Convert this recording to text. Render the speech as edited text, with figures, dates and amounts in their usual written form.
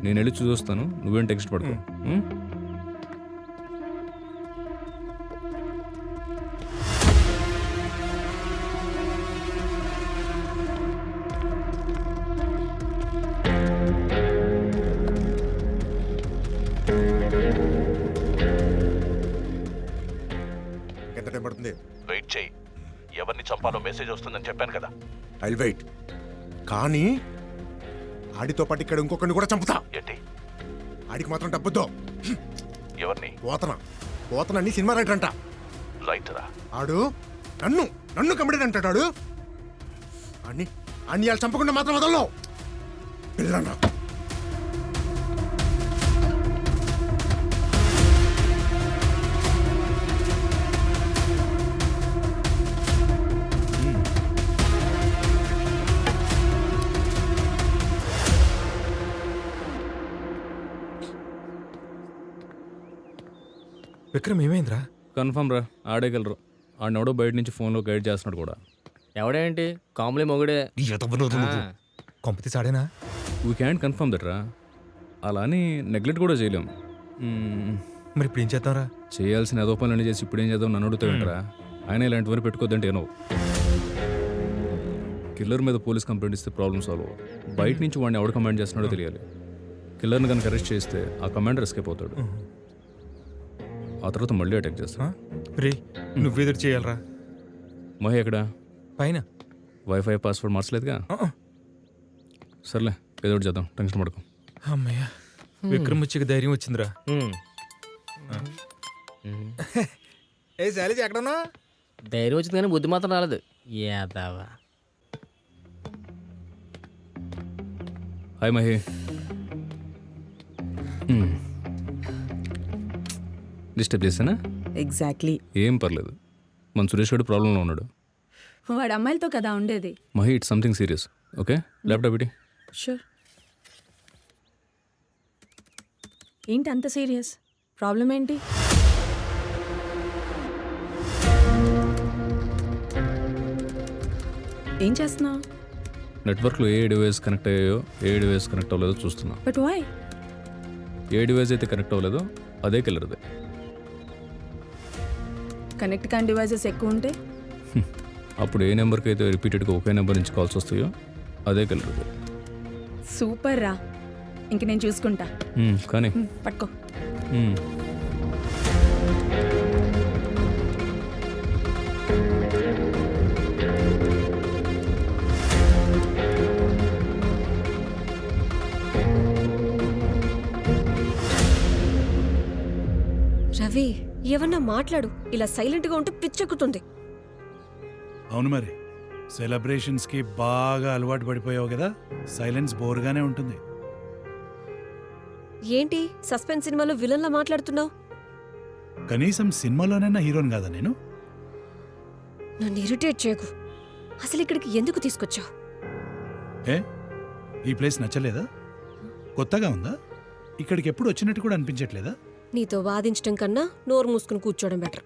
నేను వెళ్ళి చూస్తాను, నువ్వేం టెక్స్ట్ పడుకో. ఎంత టైం పడుతుంది? వెయిట్ చెయ్యి, ఎవరిని చంపాలో మెసేజ్ వస్తుందని చెప్పాను కదా. I wait. కానీ ఆడితో పాటు ఇక్కడ ఇంకొకరిని కూడా చంపుతా. ఏంటి? ఆడికి మాత్రం డబ్బుతో. ఎవరిని? పోతనని సినిమా రైటర్ అంట. రైటరా? ఆడు నన్ను కమిడీ అంటాడు. ఆడు అన్ని వాళ్ళు చంపకుండా మాత్రం వదల్లో పిల్లన్నా. విక్రమ్ ఏమైందిరా? కన్ఫర్మ్ రా, ఆడేయగలరు. ఆడినెవడో బయట నుంచి ఫోన్లో గైడ్ చేస్తున్నాడు కూడా. ఎవడేంటి కాంబ్లీ మొగుడే. కొంపతి సాడేనా? వీ క్యాంట్ కన్ఫర్మ్ దట్ రా. అలా అని నెగ్లెక్ట్ కూడా చేయలేం. మరి ఇప్పుడు ఏం చేద్దాంరా? చేయాల్సిన ఏదో పనులు చేసి ఇప్పుడు ఏం చేద్దాం నన్ను అడుగుతావేంట్రా? ఆయన ఇలాంటివన్నీ పెట్టుకోద్దంటే ఏనో. కిల్లర్ మీద పోలీస్ కంప్లైంట్ ఇస్తే ప్రాబ్లమ్ సాల్వ్ అవ్వదు. బయట నుంచి వాడిని ఎవడు కమాండ్ చేస్తున్నాడో తెలియాలి. కిల్లర్ని కనుక అరెస్ట్ చేస్తే ఆ కమాండర్ ఎస్కేప్ అవుతాడు. ఆ తర్వాత మళ్ళీ అటాక్ చేస్తా. రే నువ్వెదురు చేయాలరా? మహి ఎక్కడ? పైన. వైఫై పాస్వర్డ్ మార్చలేదుగా? సర్లే ఏదో ఒకటి చేద్దాం, టెన్షన్ పడకు. అమ్మయ్య, విక్రమ్ వచ్చి ధైర్యం వచ్చిందిరా. ఏ శైలజ ఎక్కడన్నా? ధైర్యం వచ్చింది కానీ బుద్ధి మాత్రం రాలేదు. యాదవా. హాయ్ మహి. డిస్టర్బ్ చేసానా? ఎగ్జాక్ట్లీ. ఏం పర్లేదు. మన సురేష్ గారు ప్రాబ్లంలో ఉన్నాడు. వాడు అమ్మాయిలతో కదా ఉండేది. Mahi it's something serious. Okay, laptop ఇటీ. షూర్. ఏంటి అంత సీరియస్? ప్రాబ్లం ఏంటి? ఏం చేస్తున్నావు? నెట్వర్క్లో ఏ డివైస్ కనెక్ట్ అయ్యాయో ఏ డివైస్ కనెక్ట్ అవ్వలేదో చూస్తున్నా. But why? ఏ డివైస్ అయితే కనెక్ట్ అవ్వలేదో అదే కిల్లర్దే. కనెక్ట్ కాని డివైజెస్ ఎక్కువ ఉంటే అప్పుడు ఏ నెంబర్కి అయితే రిపీటెడ్గా ఒకే నెంబర్ నుంచి కాల్స్ వస్తాయో అదే కిల్లర్దే. సూపర్ రా. ఇంక నేను చూసుకుంటా. కానీ పట్టుకో. రవి, ఏమన్నా మాట్లాడు. ఇలా సైలెంట్గా ఉంటే పిచ్చెక్కుతుంది. అవును మరి, సెలబ్రేషన్స్కి బాగా అలవాటు పడిపోయావు కదా, సైలెన్స్ బోర్గానే ఉంటుంది. ఏంటి సస్పెన్స్ సినిమాలో విలన్లా మాట్లాడుతున్నావు? కనీసం సినిమాలోనైనా హీరోని కాదా నేను? నన్ను ఇరిటేట్ చేయకు. అసలు ఇక్కడికి ఎందుకు తీసుకొచ్చావు? ఏ, ఈ ప్లేస్ నచ్చలేదా? కొత్తగా ఉందా? ఇక్కడికి ఎప్పుడు వచ్చినట్టు కూడా అనిపించట్లేదా? నీతో వాదించడం కన్నా నోరు మూసుకుని కూర్చోవడం బెటర్.